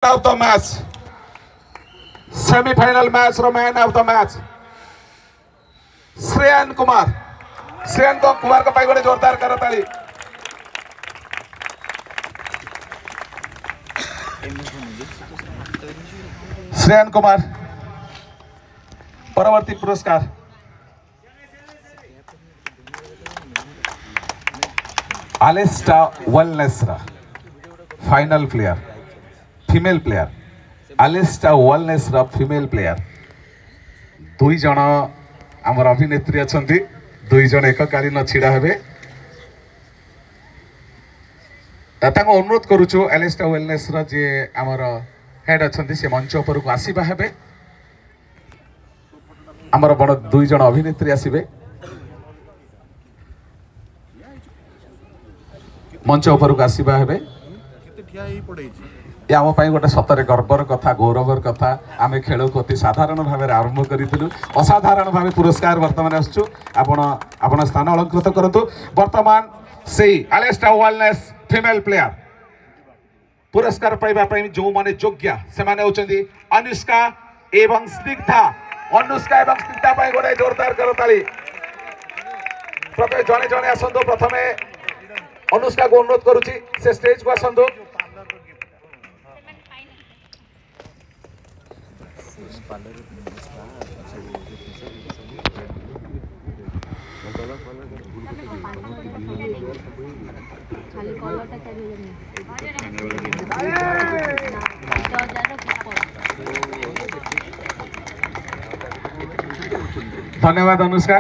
of the match, semi-final match ro man of the match, Shreyan Kumar का पाई गोटे जोरदार करताली। श्रेयन कुमार परवर्ती पुरस्कार आलेस्टा वलनेसरा फाइनल प्लेयर फीमेल प्लेयर आलेस्टा वलनेसरा फीमेल प्लेयर दुई जन आमर अभिनेत्री अच्छा दुई जन एककालीन छिड़ा हे अनुरोध करुचु एलेस्टा वेलनेस जे आमर हेड अच्छा से मंच उपर को आसवा हे आमर बड़ दुई जन अभिनेत्री आसबे मंच उपर को आसवा हे आम गोटे सतरे गर्वर कथा गौरवर कथा आम खेल को अति साधारण भाव आरंभ करूँ असाधारण भाव पुरस्कार बर्तमान आसचु आपण स्थान अलंकृत करतु। बर्तमान से आलेस्टा वेलनेस फीमेल प्लेयर पुरस्कार पाइबा जो माने योग्य से माने होचंदी अनुष्का एवं स्निग्धा गोटे जोरदार करताली। प्रथम जने जने आसतु प्रथमे अनुष्का को अनुरोध करुच्ची से स्टेज को आसतु। धन्यवाद अनुष्का।